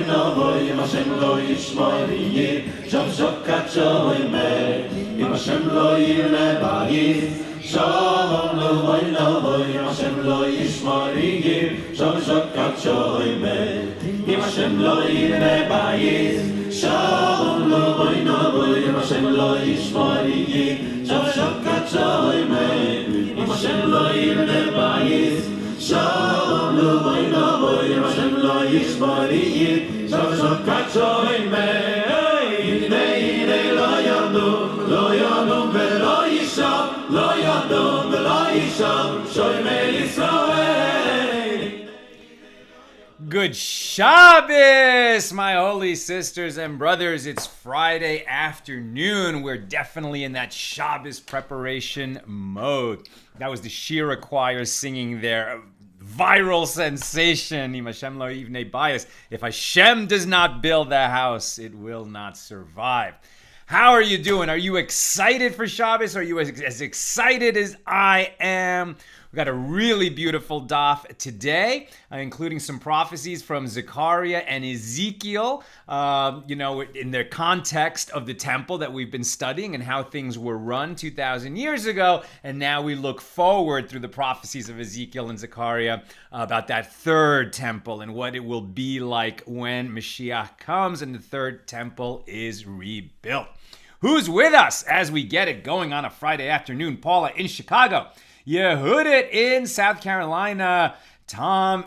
novoy, Im Hashem lo yishmor yir, shom shokat shoyme, Im Hashem lo yirne bayis, Shalom lovoy novoy, Im Hashem lo yishmor yir, shom shokat shoyme, Im Hashem lo yirne bayis, Shalom lovoy novoy, Im Hashem lo yishmor yir, shom shokat shoyme, Im Hashem lo yirne bayis, Shalom lovoy novoy, Im Hashem lo yishmor yir, shom shokat shoyme, Hine lo yadum velo yisham, lo yadum velo yisham, shoyme Yisrael. Good Shabbos, my holy sisters and brothers. It's Friday afternoon. We're definitely in that Shabbos preparation mode. That was the Shira choir singing their viral sensation, Im Hashem lo yivnei bayis. If Hashem does not build the house, it will not survive. How are you doing? Are you excited for Shabbos? Are you as excited as I am? We've got a really beautiful daf today, including some prophecies from Zechariah and Ezekiel, in their context of the temple that we've been studying and how things were run 2,000 years ago. And now we look forward through the prophecies of Ezekiel and Zechariah about that third temple and what it will be like when Mashiach comes and the third temple is rebuilt. Who's with us as we get it going on a Friday afternoon? Paula in Chicago. Yehudit in South Carolina. Tom,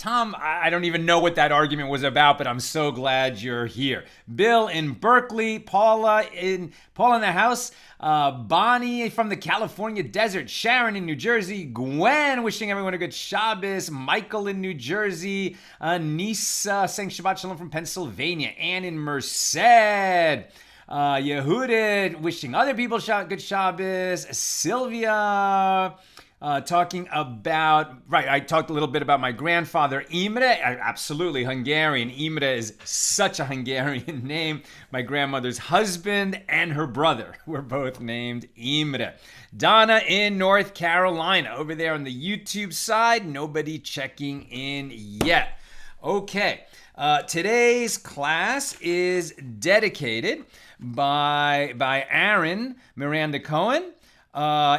I don't even know what that argument was about, but I'm so glad you're here. Bill in Berkeley. Paula in the house. Bonnie from the California desert. Sharon in New Jersey. Gwen wishing everyone a good Shabbos. Michael in New Jersey. Nisa saying Shabbat Shalom from Pennsylvania. Ann in Merced. Yehudit wishing other people good Shabbos. Sylvia talking about, I talked a little bit about my grandfather, Imre. Absolutely, Hungarian. Imre is such a Hungarian name. My grandmother's husband and her brother were both named Imre. Donna in North Carolina. Over there on the YouTube side, nobody checking in yet. Okay, today's class is dedicated by Aaron Miranda Cohen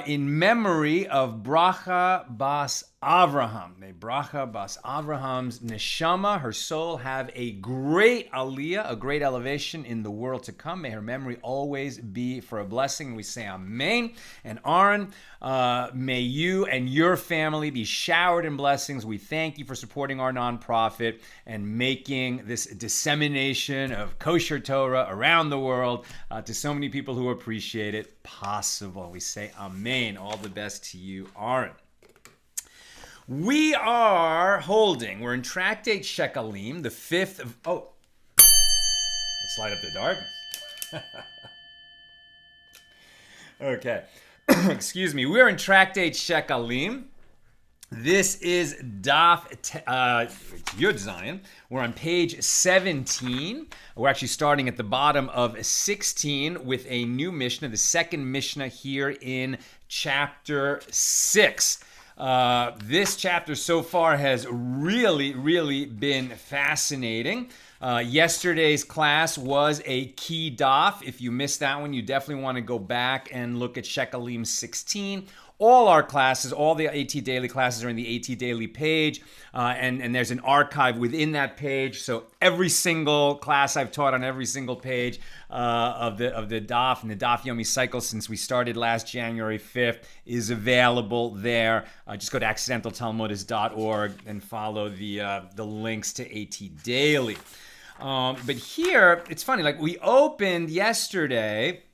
in memory of Bracha Bas Avraham. May Bracha Bas Avraham's neshama, her soul, have a great aliyah, a great elevation in the world to come. May her memory always be for a blessing. We say amen. And Aaron, may you and your family be showered in blessings. We thank you for supporting our nonprofit and making this dissemination of kosher Torah around the world to so many people who appreciate it possible. We say amen. All the best to you, Aaron. We're in Tractate Shekalim, the fifth of, let's light up the darkness. Okay, excuse me. We're in Tractate Shekalim. This is Daf Yud Zion. We're on page 17. We're actually starting at the bottom of 16 with a new Mishna, the second Mishna here in chapter 6. This chapter so far has really been fascinating. Yesterday's class was a key daf. If you missed that one, you definitely want to go back and look at Shekalim 16. All our classes, all the AT Daily classes are in the AT Daily page, and there's an archive within that page. So every single class I've taught on every single page of the Daf and the Daf Yomi cycle since we started last January 5th is available there. Just go to accidentaltalmudist.org and follow the links to AT Daily. But here, it's funny, like we opened yesterday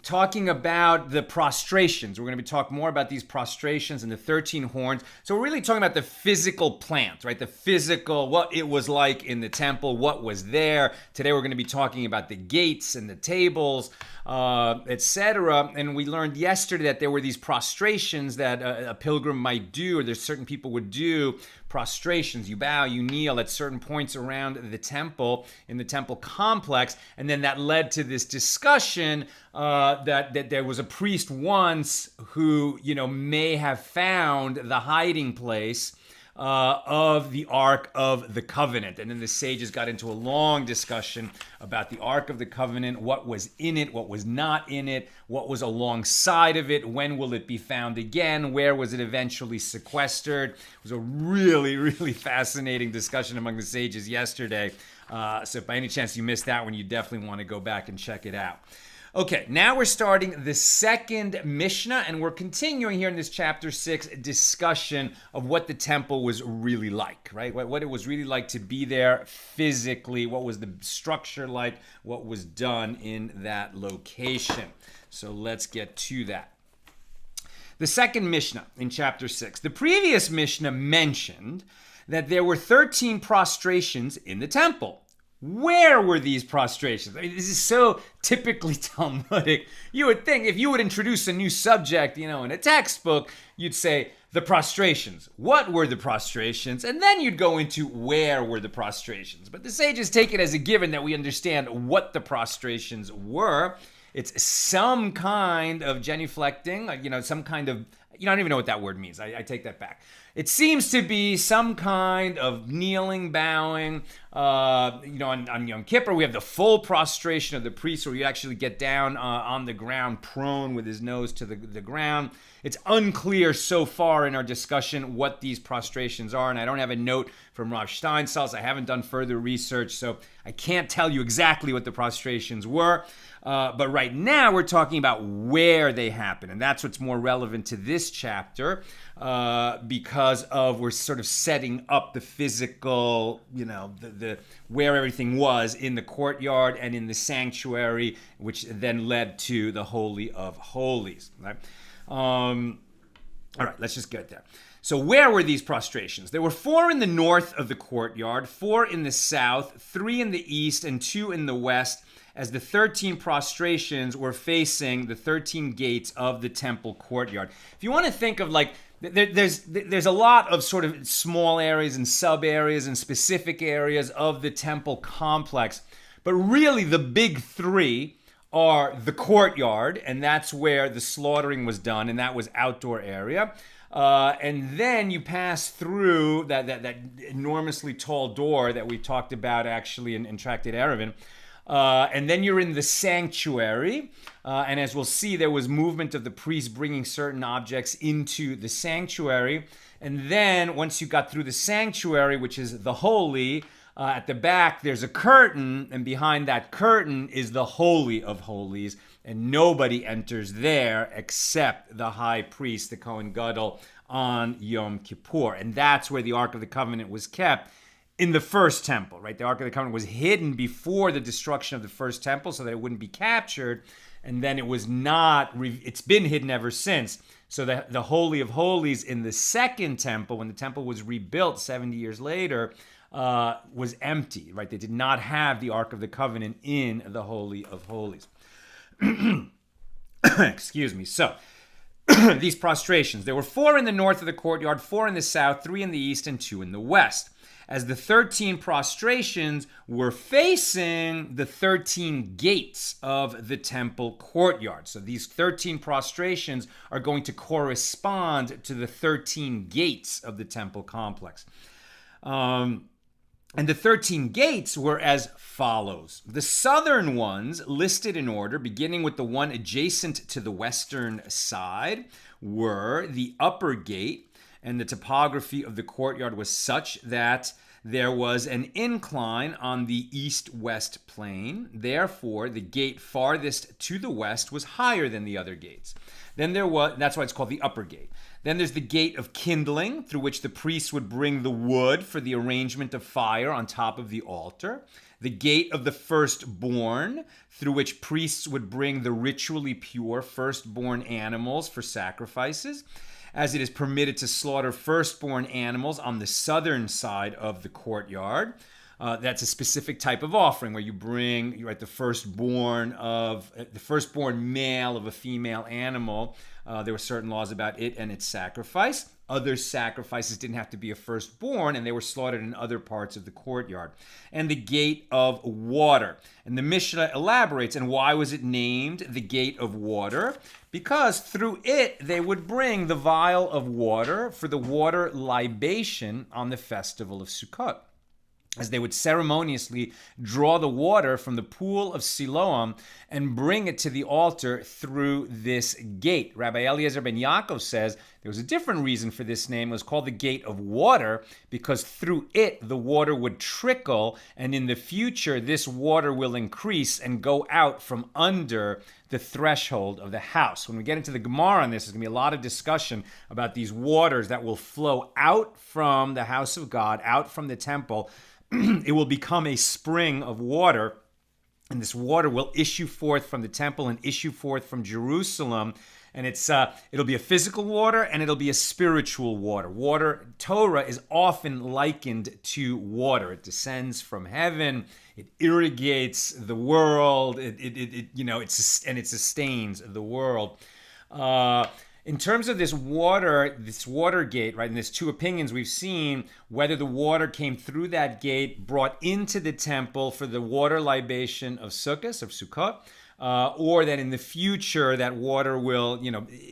talking about the prostrations. We're going to be talking more about these prostrations and the 13 horns. So we're really talking about the physical plant, right? The physical, what it was like in the temple, what was there. Today we're going to be talking about the gates and the tables, etc. And we learned yesterday that there were these prostrations that a pilgrim might do, or there's certain people would do prostrations. You bow, you kneel at certain points around the temple, in the temple complex, and then that led to this discussion that there was a priest once who, may have found the hiding place of the Ark of the Covenant. And then the sages got into a long discussion about the Ark of the Covenant, what was in it, what was not in it, what was alongside of it, when will it be found again, where was it eventually sequestered. It was a really, really fascinating discussion among the sages yesterday. So if by any chance you missed that one, you definitely want to go back and check it out. Okay, now we're starting the second Mishna, and we're continuing here in this chapter 6 discussion of what the temple was really like, right? What it was really like to be there physically, what was the structure like, what was done in that location. So let's get to that. The second Mishnah in chapter 6. The previous Mishnah mentioned that there were 13 prostrations in the temple. Where were these prostrations? I mean, this is so typically Talmudic. You would think if you would introduce a new subject, in a textbook, you'd say the prostrations. What were the prostrations? And then you'd go into where were the prostrations. But the sages take it as a given that we understand what the prostrations were. It's some kind of genuflecting, some kind of, I don't even know what that word means. I take that back. It seems to be some kind of kneeling, bowing. On Yom Kippur, we have the full prostration of the priest, where you actually get down on the ground, prone with his nose to the ground. It's unclear so far in our discussion what these prostrations are, and I don't have a note from Rav Steinsaltz. I haven't done further research, so I can't tell you exactly what the prostrations were. But right now, we're talking about where they happen, and that's what's more relevant to this chapter, because we're sort of setting up the physical, the where everything was in the courtyard and in the sanctuary, which then led to the Holy of Holies. Right? All right, let's just get there. So where were these prostrations? There were 4 in the north of the courtyard, 4 in the south, 3 in the east, and 2 in the west, as the 13 prostrations were facing the 13 gates of the temple courtyard. If you want to think of there's a lot of sort of small areas and sub areas and specific areas of the temple complex, but really the big 3 are the courtyard, and that's where the slaughtering was done, and that was outdoor area. And then you pass through that enormously tall door that we talked about actually in Tractate Eruvin. And then you're in the sanctuary. And as we'll see, there was movement of the priests bringing certain objects into the sanctuary. And then once you got through the sanctuary, which is the holy, at the back, there's a curtain. And behind that curtain is the Holy of Holies. And nobody enters there except the high priest, the Kohen Gadol, on Yom Kippur. And that's where the Ark of the Covenant was kept. In the first temple, right? The Ark of the Covenant was hidden before the destruction of the first temple so that it wouldn't be captured. And then it was not, it's been hidden ever since. So the Holy of Holies in the second temple, when the temple was rebuilt 70 years later, was empty, right? They did not have the Ark of the Covenant in the Holy of Holies. Excuse me. So these prostrations, there were 4 in the north of the courtyard, 4 in the south, 3 in the east, and 2 in the west, as the 13 prostrations were facing the 13 gates of the temple courtyard. So these 13 prostrations are going to correspond to the 13 gates of the temple complex. And the 13 gates were as follows. The southern ones, listed in order, beginning with the one adjacent to the western side, were the upper gate, and the topography of the courtyard was such that there was an incline on the east-west plane. Therefore, the gate farthest to the west was higher than the other gates. Then that's why it's called the upper gate. Then there's the gate of kindling, through which the priests would bring the wood for the arrangement of fire on top of the altar. The gate of the firstborn, through which priests would bring the ritually pure firstborn animals for sacrifices, as it is permitted to slaughter firstborn animals on the southern side of the courtyard. That's a specific type of offering where you bring the firstborn male of a female animal. There were certain laws about it and its sacrifice. Other sacrifices didn't have to be a firstborn, and they were slaughtered in other parts of the courtyard. And the gate of water. And the Mishnah elaborates, and why was it named the gate of water? Because through it they would bring the vial of water for the water libation on the festival of Sukkot, as they would ceremoniously draw the water from the pool of Siloam and bring it to the altar through this gate. Rabbi Eliezer ben Yaakov says there was a different reason for this name. It was called the gate of water because through it the water would trickle, and in the future this water will increase and go out from under the threshold of the house. When we get into the Gemara on this, there's going to be a lot of discussion about these waters that will flow out from the house of God, out from the temple. It will become a spring of water, and this water will issue forth from the temple and issue forth from Jerusalem. And it'll be a physical water, and it'll be a spiritual water. Torah is often likened to water. It descends from heaven. It irrigates the world. It sustains the world. In terms of this water gate, right, and there's two opinions we've seen, whether the water came through that gate, brought into the temple for the water libation of Sukkot, or that in the future that water will,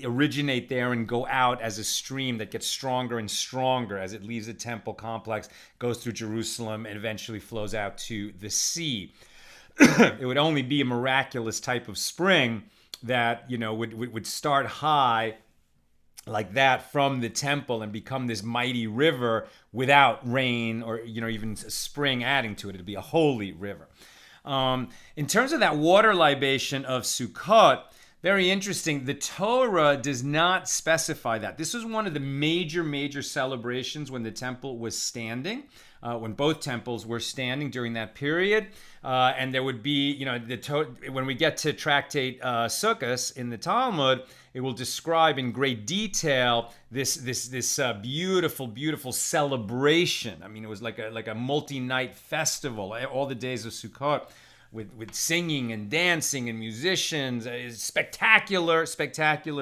originate there and go out as a stream that gets stronger and stronger as it leaves the temple complex, goes through Jerusalem, and eventually flows out to the sea. It would only be a miraculous type of spring that, would start high like that from the temple and become this mighty river without rain or, even spring adding to it. It'd be a holy river. In terms of that water libation of Sukkot, very interesting. The Torah does not specify that. This was one of the major celebrations when the temple was standing, when both temples were standing during that period. And there would be, when we get to tractate Sukkot in the Talmud, it will describe in great detail this beautiful celebration. I mean, it was like a multi-night festival, all the days of Sukkot, with singing and dancing and musicians. A spectacular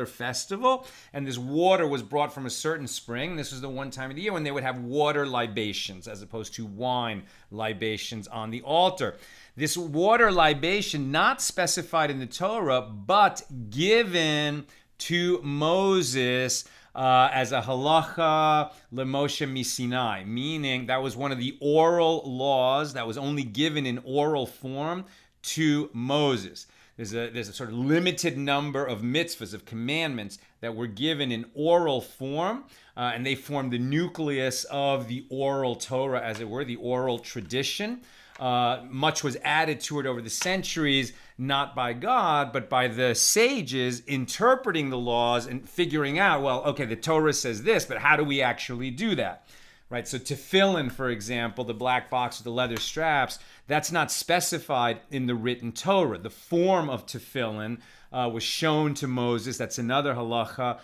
festival. And this water was brought from a certain spring. This was the one time of the year when they would have water libations as opposed to wine libations on the altar. This water libation, not specified in the Torah, but given to Moses as a halacha leMoshe miSinai, meaning that was one of the oral laws that was only given in oral form to Moses. There's a sort of limited number of mitzvahs, of commandments that were given in oral form, and they formed the nucleus of the oral Torah, as it were, the oral tradition. Much was added to it over the centuries, not by God, but by the sages interpreting the laws and figuring out, well, okay, the Torah says this, but how do we actually do that? Right? So tefillin, for example, the black box with the leather straps, that's not specified in the written Torah. The form of tefillin was shown to Moses. That's another halacha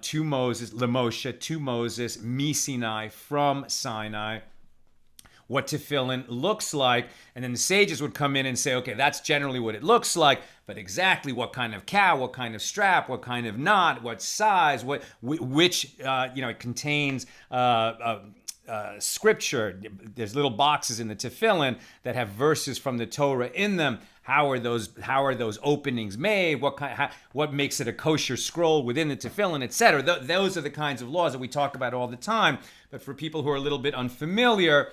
to Moses, leMoshe, to Moses, miSinai, from Sinai, what tefillin looks like, and then the sages would come in and say, okay, that's generally what it looks like, but exactly what kind of cow, what kind of strap, what kind of knot, what size, which it contains scripture. There's little boxes in the tefillin that have verses from the Torah in them. How are those openings made? What makes it a kosher scroll within the tefillin, etc. Those are the kinds of laws that we talk about all the time. But for people who are a little bit unfamiliar,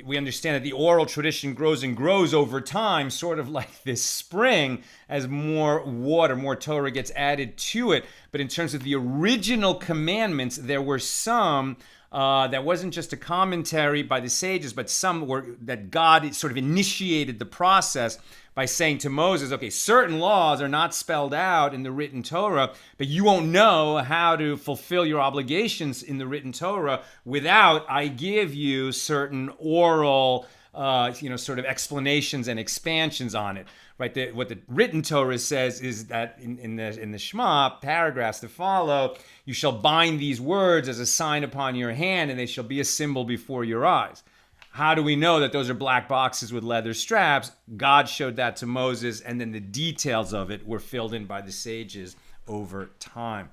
we understand that the oral tradition grows and grows over time, sort of like this spring, as more water, more Torah gets added to it. But in terms of the original commandments, there were some that wasn't just a commentary by the sages, but some were that God sort of initiated the process by saying to Moses, okay, certain laws are not spelled out in the written Torah, but you won't know how to fulfill your obligations in the written Torah without I give you certain oral, sort of explanations and expansions on it. Right? What the written Torah says is that in the Shema, paragraphs to follow, you shall bind these words as a sign upon your hand, and they shall be a symbol before your eyes. How do we know that those are black boxes with leather straps? God showed that to Moses, and then the details of it were filled in by the sages over time.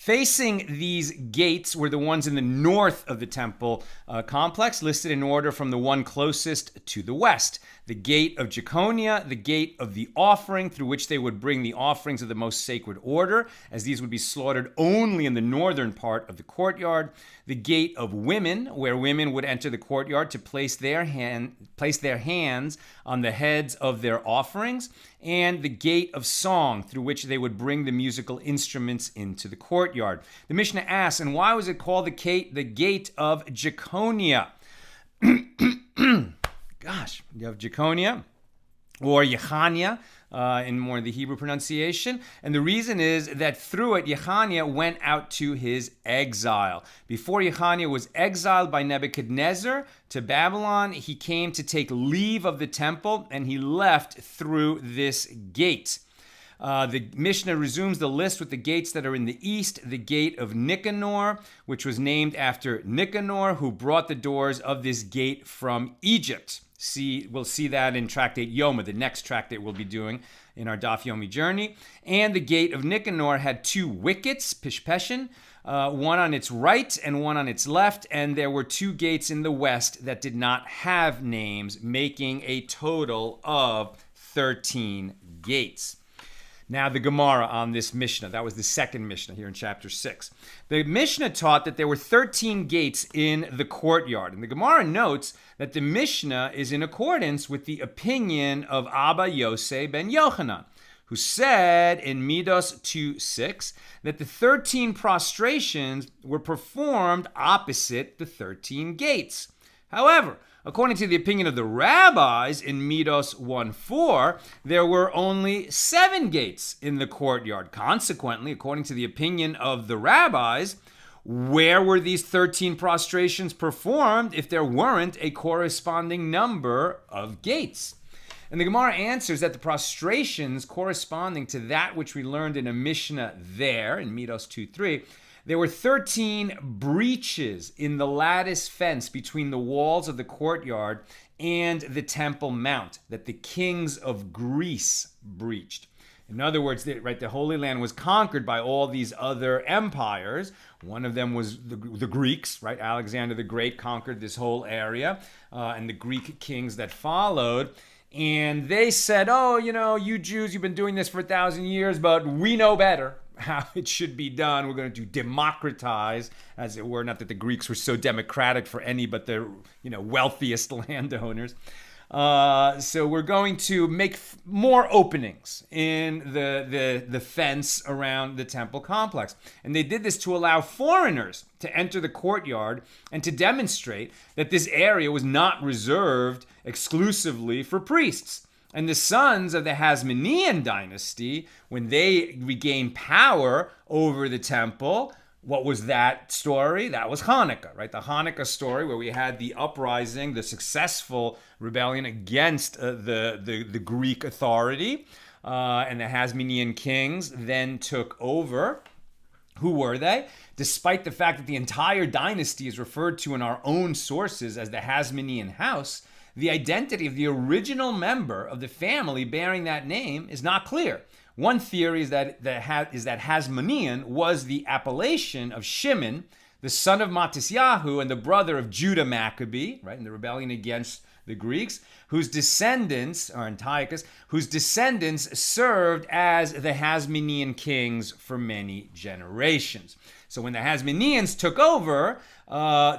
Facing these gates were the ones in the north of the temple complex, listed in order from the one closest to the west. The gate of Jeconiah, the gate of the offering, through which they would bring the offerings of the most sacred order, as these would be slaughtered only in the northern part of the courtyard. The gate of women, where women would enter the courtyard to place their hands on the heads of their offerings. And the gate of song, through which they would bring the musical instruments into the courtyard. The Mishnah asks, and why was it called the gate of Jeconiah? Gosh, you have Jeconiah or Yechaniah in more of the Hebrew pronunciation. And the reason is that through it, Yechaniah went out to his exile. Before Yechaniah was exiled by Nebuchadnezzar to Babylon, he came to take leave of the temple, and he left through this gate. The Mishnah resumes the list with the gates that are in the east. The gate of Nicanor, which was named after Nicanor, who brought the doors of this gate from Egypt. We'll see that in Tractate Yoma, the next tractate we'll be doing in our Daf Yomi journey. And the gate of Nicanor had two wickets, pishpeshin, one on its right and one on its left, and there were two gates in the west that did not have names, making a total of 13 gates. Now the Gemara on this Mishnah, that was the second Mishnah here in chapter 6. The Mishnah taught that there were 13 gates in the courtyard. And the Gemara notes that the Mishnah is in accordance with the opinion of Abba Yosei ben Yochanan, who said in Midos 2:6 that the 13 prostrations were performed opposite the 13 gates. However, according to the opinion of the rabbis in Midos 1:4, there were only 7 gates in the courtyard. Consequently, according to the opinion of the rabbis, where were these 13 prostrations performed if there weren't a corresponding number of gates? And the Gemara answers that the prostrations corresponding to that which we learned in a Mishnah there, in Midos 2:3, there were 13 breaches in the lattice fence between the walls of the courtyard and the Temple Mount that the kings of Greece breached. In other words, the Holy Land was conquered by all these other empires. One of them was the Greeks, right? Alexander the Great conquered this whole area, and the Greek kings that followed. And they said, oh, you Jews, you've been doing this for 1,000 years, but we know better how it should be done. We're going to democratize, as it were. Not that the Greeks were so democratic for any but the wealthiest landowners. So we're going to make more openings in the fence around the temple complex. And they did this to allow foreigners to enter the courtyard and to demonstrate that this area was not reserved exclusively for priests. And the sons of the Hasmonean dynasty, when they regained power over the temple, what was that story? That was Hanukkah, right? The Hanukkah story where we had the uprising, the successful rebellion against the Greek authority, and the Hasmonean kings then took over. Who were they? Despite the fact that the entire dynasty is referred to in our own sources as the Hasmonean house, the identity of the original member of the family bearing that name is not clear. One theory is that Hasmonean was the appellation of Shimon, the son of Matisyahu and the brother of Judah Maccabee, right, in the rebellion against the Greeks, whose descendants, or Antiochus, whose descendants served as the Hasmonean kings for many generations. So when the Hasmoneans took over,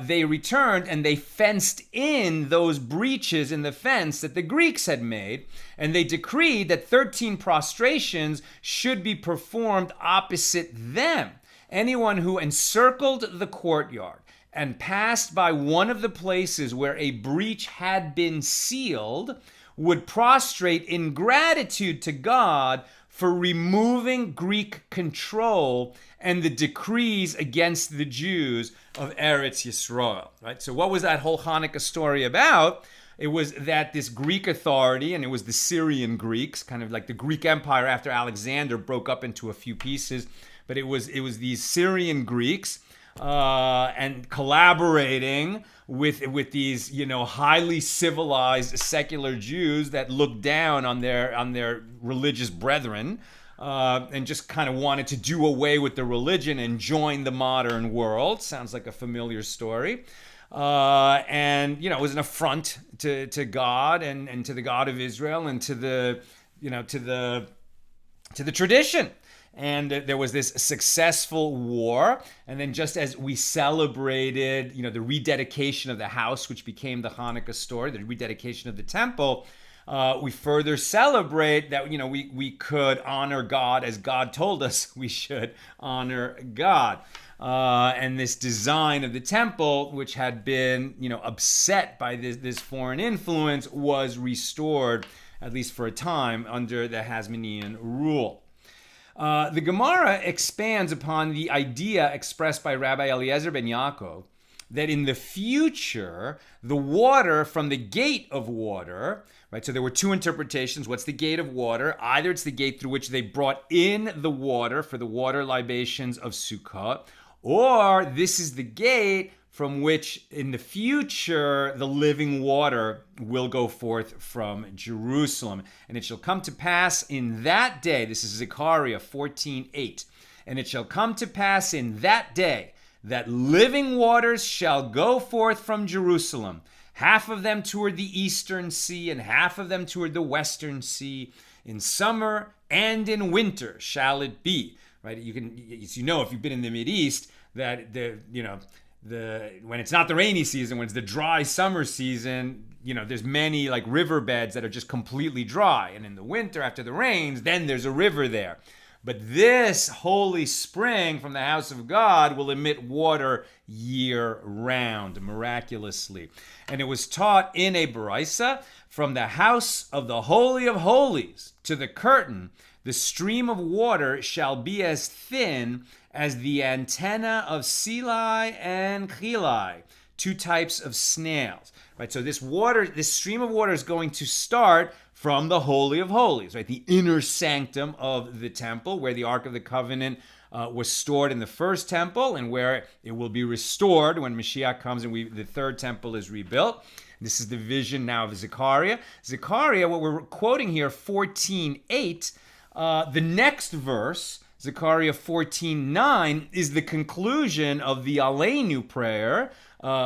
they returned and they fenced in those breaches in the fence that the Greeks had made, and they decreed that 13 prostrations should be performed opposite them. Anyone who encircled the courtyard and passed by one of the places where a breach had been sealed would prostrate in gratitude to God for removing Greek control and the decrees against the Jews of Eretz Yisrael, right? So what was that whole Hanukkah story about? It was that this Greek authority, and it was the Syrian Greeks, kind of like the Greek Empire after Alexander broke up into a few pieces, but it was these Syrian Greeks and collaborating with these highly civilized secular Jews that looked down on their religious brethren, and just kind of wanted to do away with the religion and join the modern world. Sounds like a familiar story. And it was an affront to God and to the God of Israel and to the tradition. And there was this successful war. And then just as we celebrated, the rededication of the house, which became the Hanukkah story, the rededication of the temple, we further celebrate that, we could honor God as God told us we should honor God. And this design of the temple, which had been, upset by this foreign influence, was restored, at least for a time, under the Hasmonean rule. The Gemara expands upon the idea expressed by Rabbi Eliezer ben Yaakov that in the future, the water from the gate of water, right? So there were two interpretations. What's the gate of water? Either it's the gate through which they brought in the water for the water libations of Sukkot, or this is the gate from which in the future the living water will go forth from Jerusalem. And it shall come to pass in that day, this is Zechariah 14:8, and it shall come to pass in that day that living waters shall go forth from Jerusalem, half of them toward the eastern sea and half of them toward the western sea. In summer and in winter shall it be. Right? You can, if you've been in the Mideast, that when it's not the rainy season, when it's the dry summer season, there's many like riverbeds that are just completely dry. And in the winter, after the rains, then there's a river there. But this holy spring from the house of God will emit water year round, miraculously. And it was taught in a baraisa, from the house of the Holy of Holies to the curtain, the stream of water shall be as thin as the antenna of Silai and Chilai, two types of snails. Right? So this stream of water is going to start from the Holy of Holies, right? The inner sanctum of the temple, where the Ark of the Covenant was stored in the first temple, and where it will be restored when Mashiach comes and the third temple is rebuilt. This is the vision now of Zechariah. Zechariah, what we're quoting here, 14:8, the next verse, Zechariah 14:9, is the conclusion of the Aleinu prayer,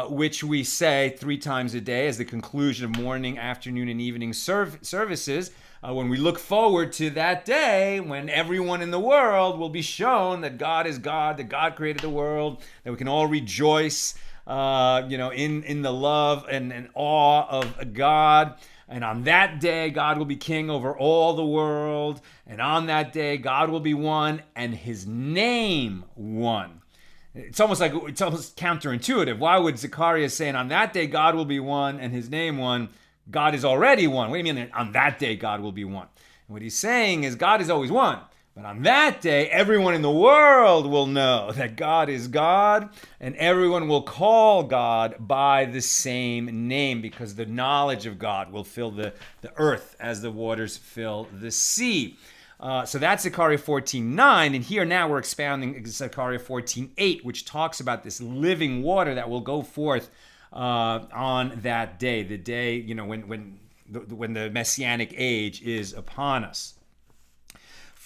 which we say 3 times a day as the conclusion of morning, afternoon, and evening services, when we look forward to that day when everyone in the world will be shown that God is God, that God created the world, that we can all rejoice in the love and awe of God. And on that day, God will be king over all the world. And on that day, God will be one and his name one. It's almost counterintuitive. Why would Zechariah say, and on that day, God will be one and his name one? God is already one. What do you mean, on that day, God will be one? And what he's saying is God is always one. But on that day, everyone in the world will know that God is God, and everyone will call God by the same name, because the knowledge of God will fill the earth as the waters fill the sea. So that's Zechariah 14:9, and here now we're expounding Zechariah 14:8, which talks about this living water that will go forth on that day, the day when the Messianic age is upon us.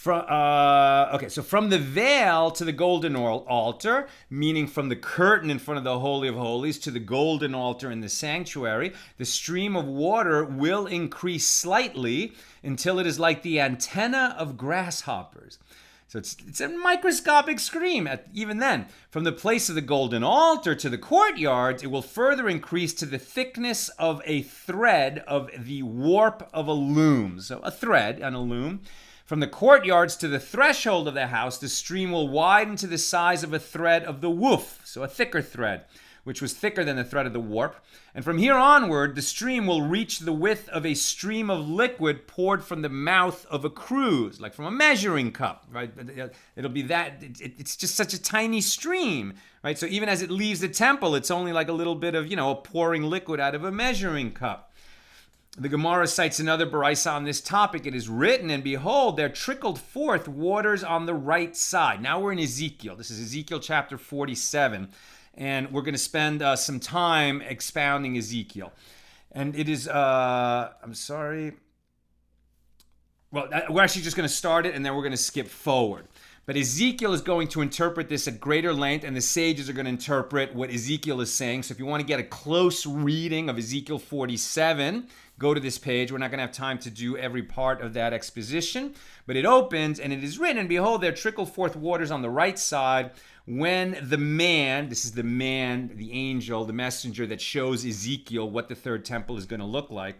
So from the veil to the golden altar, meaning from the curtain in front of the Holy of Holies to the golden altar in the sanctuary, the stream of water will increase slightly until it is like the antenna of grasshoppers. So it's a microscopic stream even then. From the place of the golden altar to the courtyards, it will further increase to the thickness of a thread of the warp of a loom. So a thread on a loom. From the courtyards to the threshold of the house, the stream will widen to the size of a thread of the woof, so a thicker thread, which was thicker than the thread of the warp. And from here onward, the stream will reach the width of a stream of liquid poured from the mouth of a cruse, like from a measuring cup, right? It'll be that, it's just such a tiny stream, right? So even as it leaves the temple, it's only like a little bit of, a pouring liquid out of a measuring cup. The Gemara cites another baraisa on this topic. It is written, and behold, there trickled forth waters on the right side. Now we're in Ezekiel. This is Ezekiel chapter 47. And we're going to spend some time expounding Ezekiel. And it is, Well, we're actually just going to start it and then we're going to skip forward. But Ezekiel is going to interpret this at greater length, and the sages are going to interpret what Ezekiel is saying. So if you want to get a close reading of Ezekiel 47, go to this page. We're not going to have time to do every part of that exposition. But it opens, and it is written, and behold, there trickle forth waters on the right side when the man, this is the man, the angel, the messenger that shows Ezekiel what the third temple is going to look like.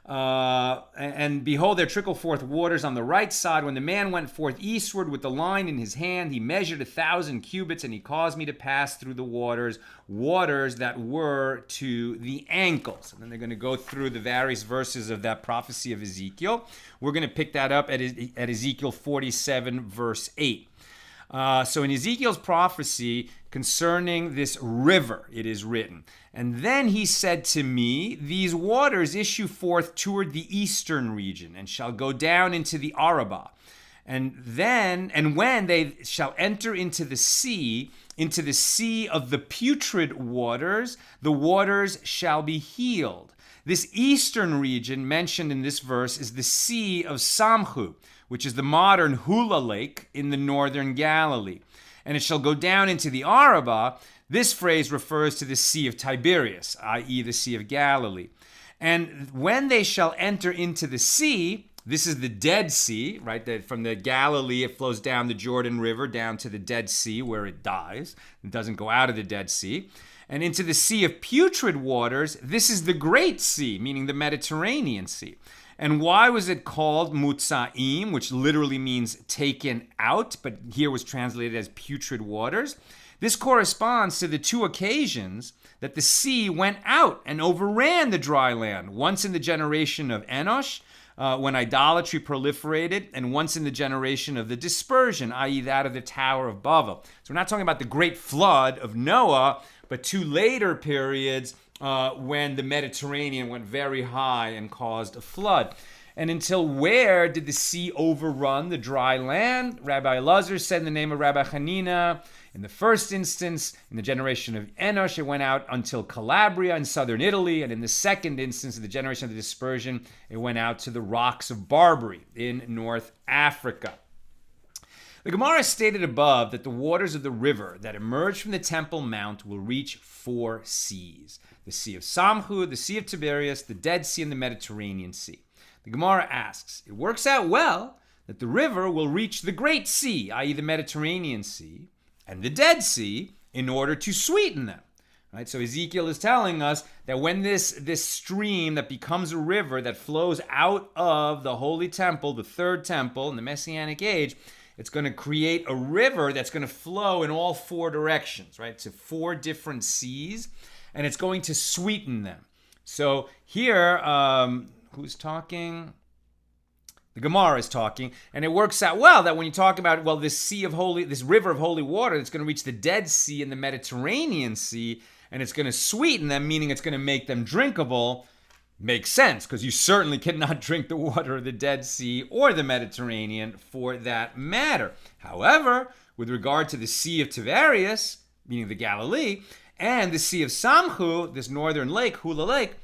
And behold, there trickle forth waters on the right side. When the man went forth eastward with the line in his hand, he measured 1,000 cubits, and he caused me to pass through the waters that were to the ankles. And then they're going to go through the various verses of that prophecy of Ezekiel. We're going to pick that up at Ezekiel 47, verse 8. So in Ezekiel's prophecy concerning this river, it is written, and then he said to me, these waters issue forth toward the eastern region, and shall go down into the Arabah. And when they shall enter into the sea of the putrid waters, the waters shall be healed. This eastern region mentioned in this verse is the Sea of Samhu, which is the modern Hula Lake in the northern Galilee. And it shall go down into the Arabah. This phrase refers to the Sea of Tiberias, i.e. the Sea of Galilee. And when they shall enter into the sea, this is the Dead Sea, right? That from the Galilee, it flows down the Jordan River down to the Dead Sea where it dies. It doesn't go out of the Dead Sea. And into the Sea of Putrid Waters, this is the Great Sea, meaning the Mediterranean Sea. And why was it called Mutsaim, which literally means taken out, but here was translated as putrid waters? This corresponds to the two occasions that the sea went out and overran the dry land, once in the generation of Enosh, when idolatry proliferated, and once in the generation of the dispersion, i.e. that of the Tower of Babel. So we're not talking about the great flood of Noah, but two later periods when the Mediterranean went very high and caused a flood. And until where did the sea overrun the dry land? Rabbi Elazar said in the name of Rabbi Hanina, in the first instance, in the generation of Enosh, it went out until Calabria in southern Italy. And in the second instance, in the generation of the dispersion, it went out to the rocks of Barbary in North Africa. The Gemara stated above that the waters of the river that emerge from the Temple Mount will reach 4 seas. The Sea of Samhu, the Sea of Tiberias, the Dead Sea, and the Mediterranean Sea. The Gemara asks, it works out well that the river will reach the Great Sea, i.e. the Mediterranean Sea, and the Dead Sea in order to sweeten them. Right? So Ezekiel is telling us that when this stream that becomes a river that flows out of the Holy Temple, the third temple in the Messianic age, it's going to create a river that's going to flow in all 4 directions, right? To 4 different seas, and it's going to sweeten them. So here, who's talking? The Gemara is talking, and it works out well that when you talk about, well, this river of holy water that's going to reach the Dead Sea and the Mediterranean Sea, and it's going to sweeten them, meaning it's going to make them drinkable, makes sense, because you certainly cannot drink the water of the Dead Sea or the Mediterranean for that matter. However, with regard to the Sea of Tiberias, meaning the Galilee, and the Sea of Samhu, this northern lake, Hula Lake,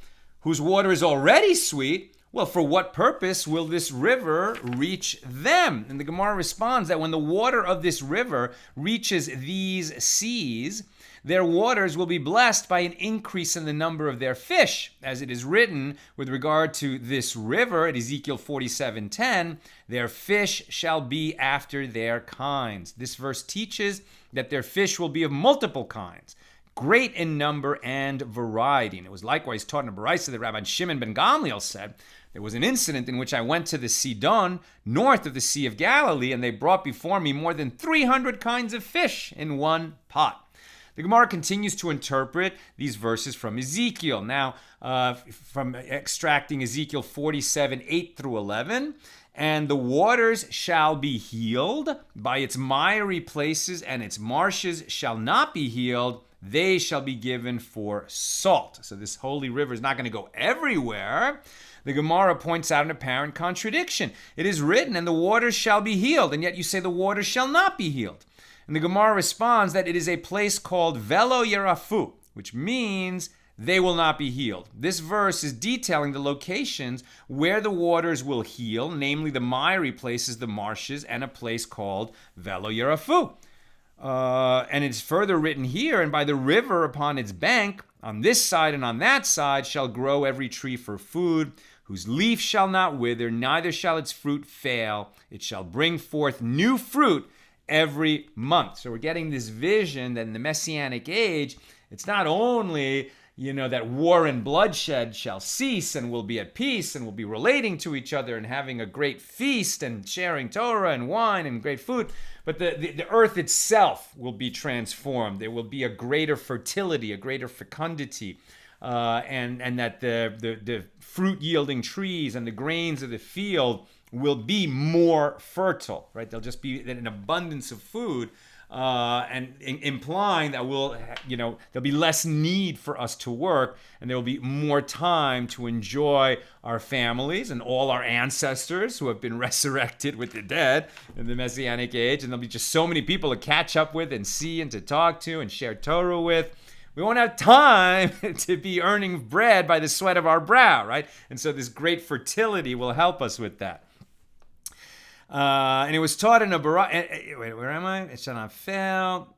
whose water is already sweet, well, for what purpose will this river reach them? And the Gemara responds that when the water of this river reaches these seas, their waters will be blessed by an increase in the number of their fish. As it is written with regard to this river at Ezekiel 47:10, their fish shall be after their kinds. This verse teaches that their fish will be of multiple kinds, great in number and variety. And it was likewise taught in a Baraisa that Rabbi Shimon ben Gamliel said, there was an incident in which I went to the Sidon, north of the Sea of Galilee, and they brought before me more than 300 kinds of fish in one pot. The Gemara continues to interpret these verses from Ezekiel. Now, from extracting Ezekiel 47, 8 through 11, and the waters shall be healed by its miry places, and its marshes shall not be healed. They shall be given for salt. So this holy river is not going to go everywhere. The Gemara points out an apparent contradiction. It is written, and the waters shall be healed, and yet you say the waters shall not be healed. And the Gemara responds that it is a place called Velo Yerafu, which means they will not be healed. This verse is detailing the locations where the waters will heal, namely the miry places, the marshes, and a place called Velo Yerafu. And it's further written here, and by the river upon its bank, on this side and on that side, shall grow every tree for food, whose leaf shall not wither, neither shall its fruit fail. It shall bring forth new fruit every month. So we're getting this vision that in the Messianic age, it's not only that war and bloodshed shall cease and we'll be at peace and we'll be relating to each other and having a great feast and sharing Torah and wine and great food, but the earth itself will be transformed. There will be a greater fertility, a greater fecundity, and that the fruit-yielding trees and the grains of the field will be more fertile, right? There'll just be an abundance of food, and implying that there'll be less need for us to work, and there will be more time to enjoy our families and all our ancestors who have been resurrected with the dead in the Messianic age, and there'll be just so many people to catch up with and see and to talk to and share Torah with. We won't have time to be earning bread by the sweat of our brow, right? And so this great fertility will help us with that. And it was taught in a where am I? It shall not fail.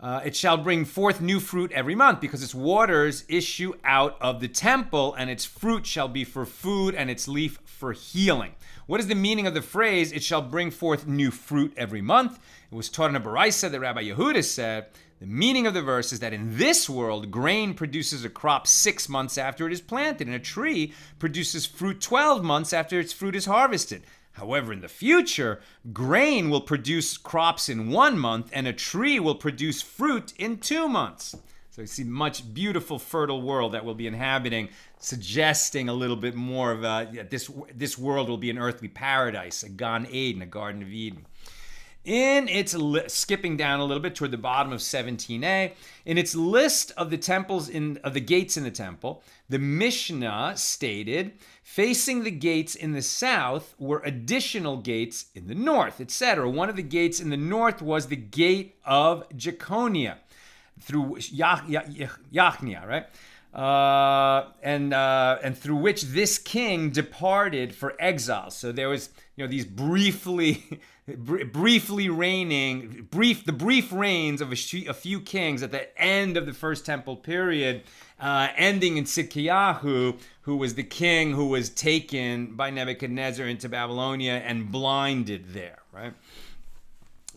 It shall bring forth new fruit every month, because its waters issue out of the temple, and its fruit shall be for food, and its leaf for healing. What is the meaning of the phrase, it shall bring forth new fruit every month? It was taught in a baraisa that Rabbi Yehuda said, the meaning of the verse is that in this world, grain produces a crop 6 months after it is planted, and a tree produces fruit 12 months after its fruit is harvested. However, in the future, grain will produce crops in 1 month, and a tree will produce fruit in 2 months. So you see much beautiful, fertile world that we'll be inhabiting, suggesting a little bit more of this world will be an earthly paradise, a Gan Eden, a Garden of Eden. In its skipping down a little bit toward the bottom of 17a, in its list of the temples of the gates in the temple, the Mishna stated, facing the gates in the south were additional gates in the north, etc. One of the gates in the north was the gate of Jeconiah, through Yachnia, right? And through which this king departed for exile. So there was, these brief reigns of a few kings at the end of the first temple period, ending in Tzidkiyahu, who was the king who was taken by Nebuchadnezzar into Babylonia and blinded there, right?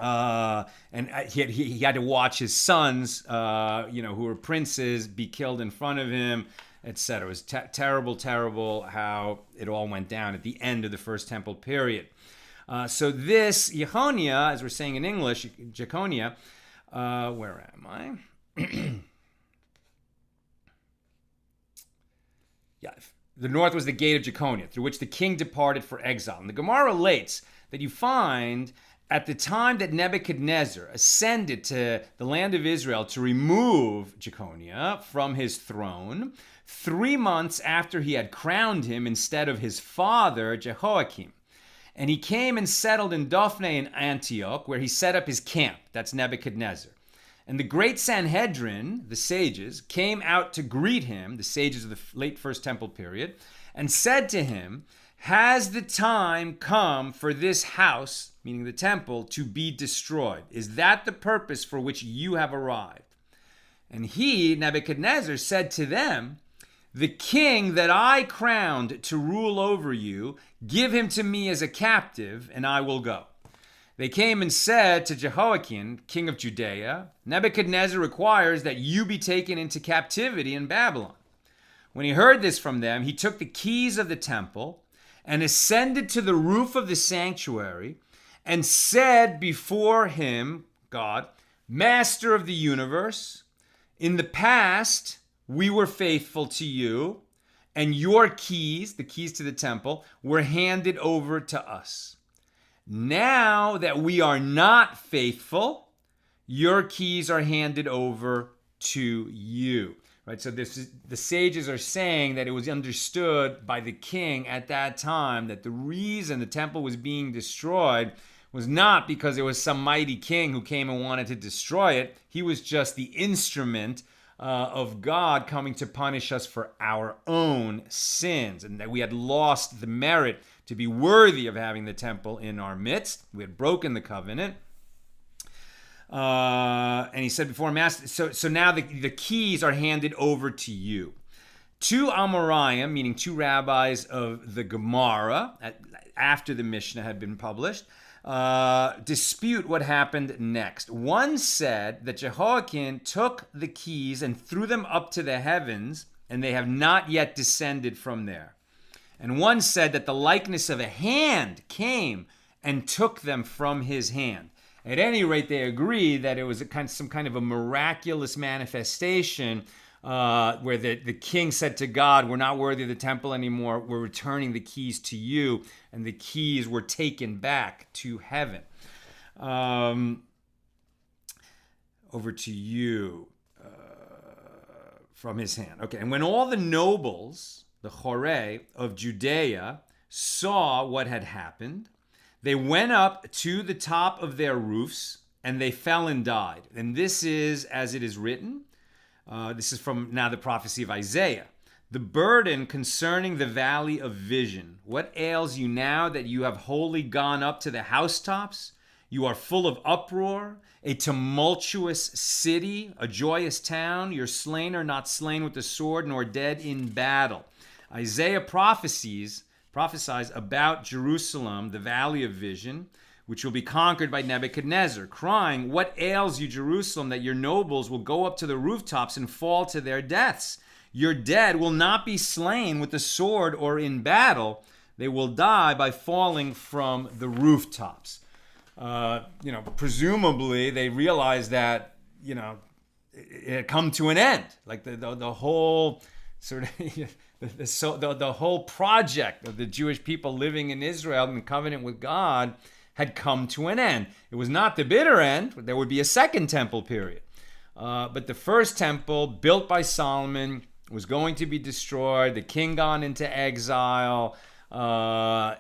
And he had to watch his sons, who were princes, be killed in front of him, etc. It was terrible how it all went down at the end of the first temple period. So this Jeconiah, as we're saying in English, Jeconiah, where am I? Yeah, the north was the gate of Jeconiah, through which the king departed for exile. And the Gemara relates that you find at the time that Nebuchadnezzar ascended to the land of Israel to remove Jeconiah from his throne, 3 months after he had crowned him instead of his father, Jehoiakim. And he came and settled in Daphne in Antioch, where he set up his camp. That's Nebuchadnezzar. And the great Sanhedrin, the sages, came out to greet him, the sages of the late First Temple period, and said to him, has the time come for this house, meaning the temple, to be destroyed? Is that the purpose for which you have arrived? And he, Nebuchadnezzar, said to them, the king that I crowned to rule over you, give him to me as a captive, and I will go. They came and said to Jehoiakim, king of Judea, Nebuchadnezzar requires that you be taken into captivity in Babylon. When he heard this from them, he took the keys of the temple and ascended to the roof of the sanctuary and said before him, God, Master of the universe, in the past we were faithful to you, and your keys, the keys to the temple, were handed over to us. Now that we are not faithful, your keys are handed over to you. Right? So the sages are saying that it was understood by the king at that time that the reason the temple was being destroyed was not because there was some mighty king who came and wanted to destroy it. He was just the instrument of God coming to punish us for our own sins, and that we had lost the merit to be worthy of having the temple in our midst. We had broken the covenant. And he said before Master, so now the keys are handed over to you. Two Amoraim, meaning two rabbis of the Gemara, after the Mishnah had been published, dispute what happened next. One said that Jehoiakim took the keys and threw them up to the heavens, and they have not yet descended from there. And one said that the likeness of a hand came and took them from his hand. At any rate, they agree that it was some kind of a miraculous manifestation where the king said to God, we're not worthy of the temple anymore. We're returning the keys to you. And the keys were taken back to heaven. Over to you from his hand. Okay, and when all the nobles, the Chorei of Judea, saw what had happened, they went up to the top of their roofs, and they fell and died. And this is as it is written. This is from now the prophecy of Isaiah. The burden concerning the valley of vision. What ails you now that you have wholly gone up to the housetops? You are full of uproar, a tumultuous city, a joyous town. Your slain are not slain with the sword, nor dead in battle. Isaiah prophesies about Jerusalem, the valley of vision, which will be conquered by Nebuchadnezzar, crying, what ails you, Jerusalem, that your nobles will go up to the rooftops and fall to their deaths? Your dead will not be slain with the sword or in battle. They will die by falling from the rooftops. Presumably they realized that, it had come to an end. Like the whole sort of... the whole project of the Jewish people living in Israel in covenant with God had come to an end. It was not the bitter end. There would be a second temple period. But the first temple, built by Solomon, was going to be destroyed. The king gone into exile. And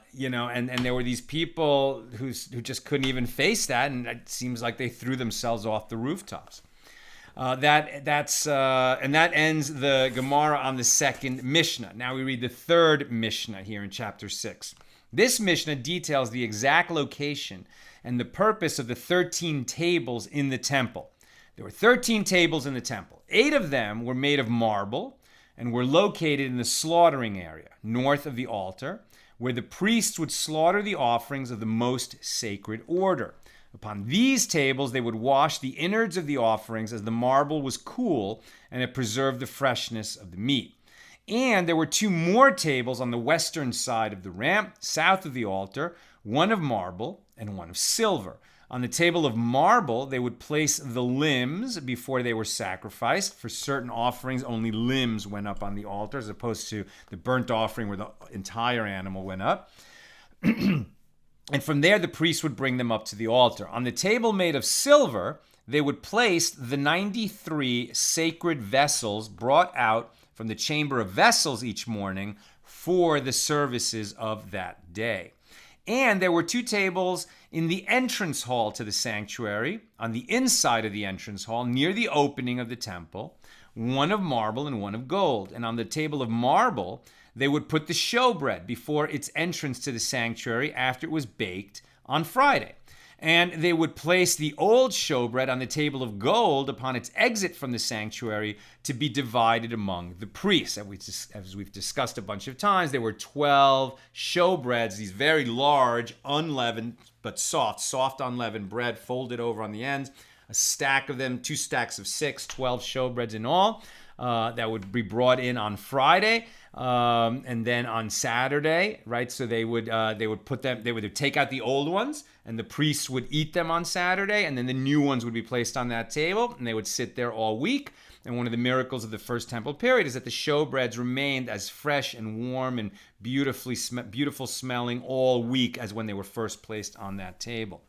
there were these people who just couldn't even face that, and it seems like they threw themselves off the rooftops. That ends the Gemara on the second Mishnah. Now we read the third Mishnah here in chapter 6. This Mishnah details the exact location and the purpose of the 13 tables in the temple. There were 13 tables in the temple. 8 of them were made of marble and were located in the slaughtering area, north of the altar, where the priests would slaughter the offerings of the most sacred order. Upon these tables, they would wash the innards of the offerings as the marble was cool and it preserved the freshness of the meat. And there were 2 more tables on the western side of the ramp, south of the altar, one of marble and one of silver. On the table of marble, they would place the limbs before they were sacrificed. For certain offerings, only limbs went up on the altar, as opposed to the burnt offering where the entire animal went up. And from there, the priest would bring them up to the altar. On the table made of silver, they would place the 93 sacred vessels brought out from the chamber of vessels each morning for the services of that day. And there were 2 tables in the entrance hall to the sanctuary, on the inside of the entrance hall, near the opening of the temple, one of marble and one of gold. And on the table of marble, they would put the showbread before its entrance to the sanctuary after it was baked on Friday. And they would place the old showbread on the table of gold upon its exit from the sanctuary to be divided among the priests. As we've discussed a bunch of times, there were 12 showbreads, these very large, unleavened, but soft unleavened bread folded over on the ends. A stack of them, 2 stacks of 6, 12 showbreads in all. That would be brought in on Friday, and then on Saturday, right? So they would take out the old ones, and the priests would eat them on Saturday, and then the new ones would be placed on that table, and they would sit there all week. And one of the miracles of the first temple period is that the showbreads remained as fresh and warm and beautiful smelling all week as when they were first placed on that table.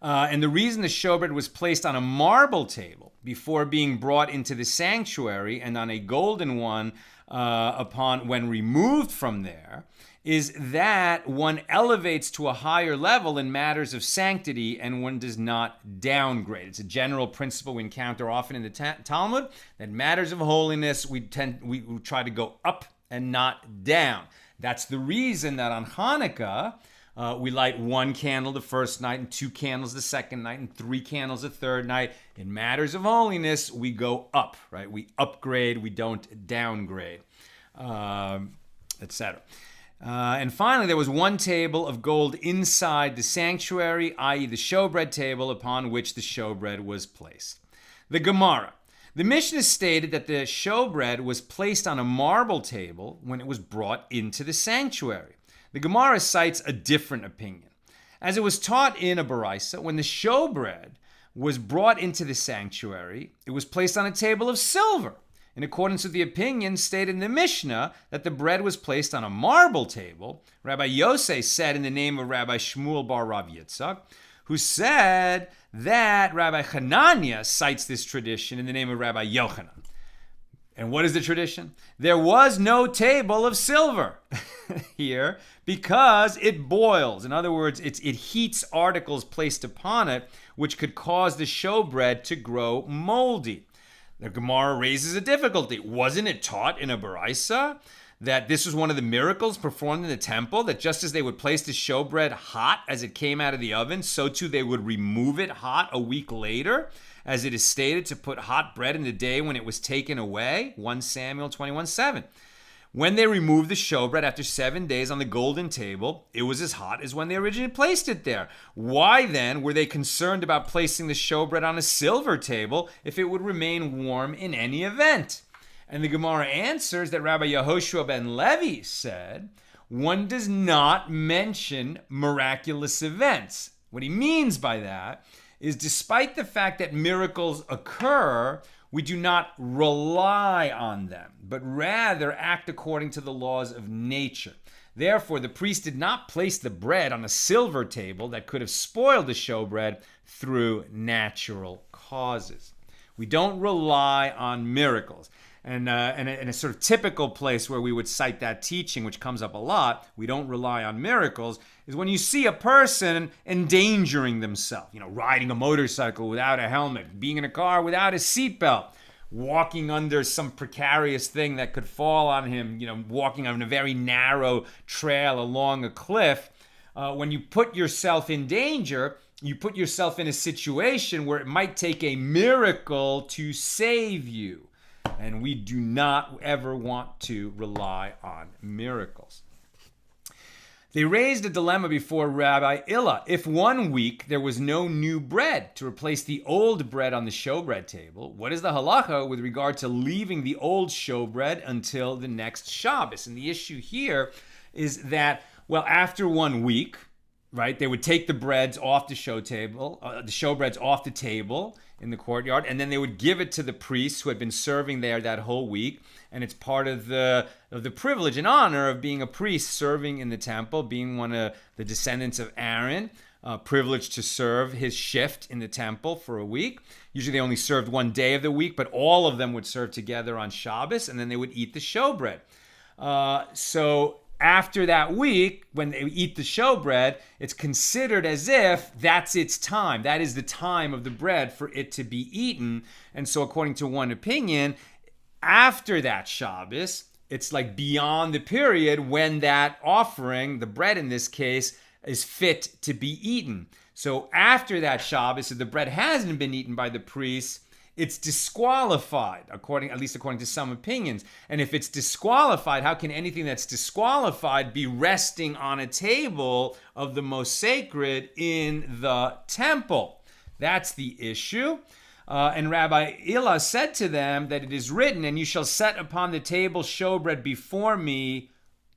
And the reason the showbread was placed on a marble table before being brought into the sanctuary and on a golden one upon when removed from there is that one elevates to a higher level in matters of sanctity and one does not downgrade. It's a general principle we encounter often in the Talmud that matters of holiness we try to go up and not down. That's the reason that on Hanukkah we light one candle the first night and 2 candles the second night and 3 candles the third night. In matters of holiness, we go up, right? We upgrade, we don't downgrade, etc. And finally, there was one table of gold inside the sanctuary, i.e. the showbread table upon which the showbread was placed. The Gemara. The Mishna stated that the showbread was placed on a marble table when it was brought into the sanctuary. The Gemara cites a different opinion. As it was taught in a Baraisa, when the showbread was brought into the sanctuary, it was placed on a table of silver, in accordance with the opinion stated in the Mishnah that the bread was placed on a marble table. Rabbi Yosei said in the name of Rabbi Shmuel bar Rav Yitzchak, who said that Rabbi Hanania cites this tradition in the name of Rabbi Yochanan. And what is the tradition? There was no table of silver here because it boils. In other words, it heats articles placed upon it, which could cause the showbread to grow moldy. The Gemara raises a difficulty. Wasn't it taught in a Baraisa that this was one of the miracles performed in the temple, that just as they would place the showbread hot as it came out of the oven, so too they would remove it hot a week later, as it is stated to put hot bread in the day when it was taken away, 1 Samuel 21:7. When they removed the showbread after 7 days on the golden table, it was as hot as when they originally placed it there. Why then were they concerned about placing the showbread on a silver table if it would remain warm in any event? And the Gemara answers that Rabbi Yehoshua ben Levi said, one does not mention miraculous events. What he means by that is despite the fact that miracles occur, we do not rely on them, but rather act according to the laws of nature. Therefore, the priest did not place the bread on a silver table that could have spoiled the showbread through natural causes. We don't rely on miracles. And in a sort of typical place where we would cite that teaching, which comes up a lot, we don't rely on miracles, is when you see a person endangering themselves, riding a motorcycle without a helmet, being in a car without a seatbelt, walking under some precarious thing that could fall on him, walking on a very narrow trail along a cliff. When you put yourself in danger, you put yourself in a situation where it might take a miracle to save you. And we do not ever want to rely on miracles. They raised a dilemma before Rabbi Illa. If 1 week there was no new bread to replace the old bread on the showbread table, what is the halacha with regard to leaving the old showbread until the next Shabbos? And the issue here is that, after 1 week, right, they would take the breads off the the showbreads off the table in the courtyard, and then they would give it to the priests who had been serving there that whole week. And it's part of the privilege and honor of being a priest serving in the temple, being one of the descendants of Aaron, privileged to serve his shift in the temple for a week. Usually they only served 1 day of the week, but all of them would serve together on Shabbos, and then they would eat the showbread. So after that week, when they eat the showbread, it's considered as if that's its time. That is the time of the bread for it to be eaten. And so according to one opinion, after that Shabbos, it's like beyond the period when that offering, the bread in this case, is fit to be eaten. So after that Shabbos, if the bread hasn't been eaten by the priests, it's disqualified, at least according to some opinions. And if it's disqualified, how can anything that's disqualified be resting on a table of the most sacred in the temple? That's the issue. And Rabbi Illa said to them that it is written, and you shall set upon the table showbread before me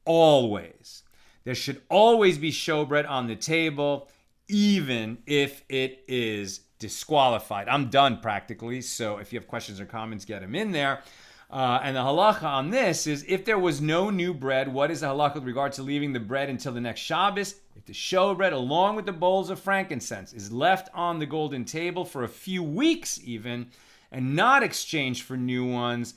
always. There should always be showbread on the table, even if it is disqualified. I'm done practically, so if you have questions or comments, get them in there. And the halacha on this is, if there was no new bread, what is the halacha with regard to leaving the bread until the next Shabbos? If the showbread, along with the bowls of frankincense, is left on the golden table for a few weeks even, and not exchanged for new ones,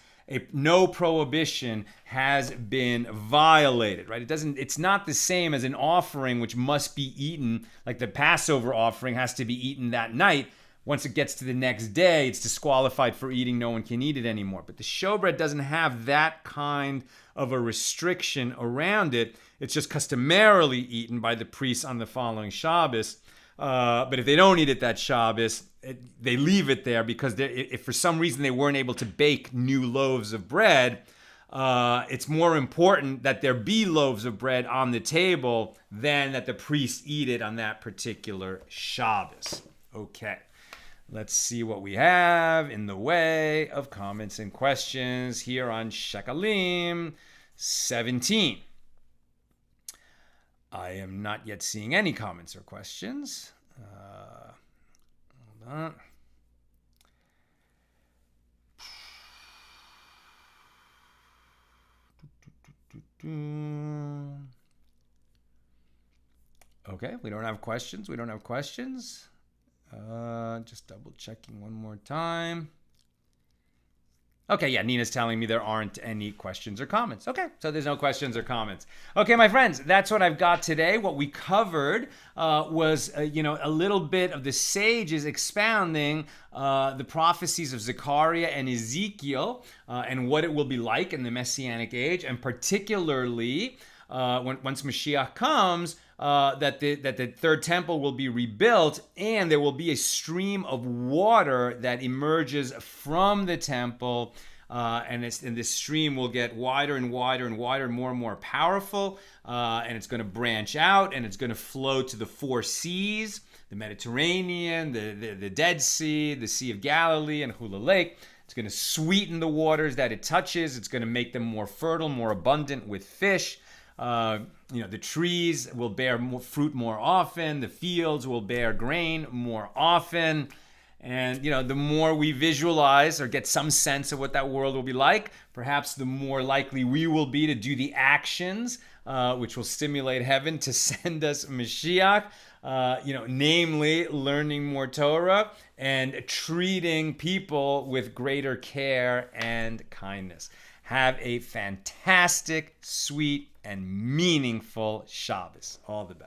no prohibition has been violated, right? It's not the same as an offering which must be eaten, like the Passover offering has to be eaten that night. Once it gets to the next day, it's disqualified for eating. No one can eat it anymore. But the showbread doesn't have that kind of a restriction around it. It's just customarily eaten by the priests on the following Shabbos. But if they don't eat it that Shabbos, they leave it there because if for some reason they weren't able to bake new loaves of bread, it's more important that there be loaves of bread on the table than that the priests eat it on that particular Shabbos. Okay. Let's see what we have in the way of comments and questions here on Shekalim 17. I am not yet seeing any comments or questions. Hold on. Okay, we don't have questions. Just double checking one more time. Okay, yeah, Nina's telling me there aren't any questions or comments. Okay, so there's no questions or comments. Okay, my friends, that's what I've got today. What we covered was, a little bit of the sages expounding the prophecies of Zechariah and Ezekiel and what it will be like in the Messianic age, and particularly once Mashiach comes, that the third temple will be rebuilt, and there will be a stream of water that emerges from the temple, and this stream will get wider and wider and wider, more and more powerful, and it's going to branch out, and it's going to flow to the four seas: the Mediterranean, the Dead Sea, the Sea of Galilee, and Hula Lake. It's going to sweeten the waters that it touches. It's going to make them more fertile, more abundant with fish. The trees will bear more fruit more often. The fields will bear grain more often. And, the more we visualize or get some sense of what that world will be like, perhaps the more likely we will be to do the actions, which will stimulate heaven to send us Mashiach, namely learning more Torah and treating people with greater care and kindness. Have a fantastic, sweet, and meaningful Shabbos. All the best.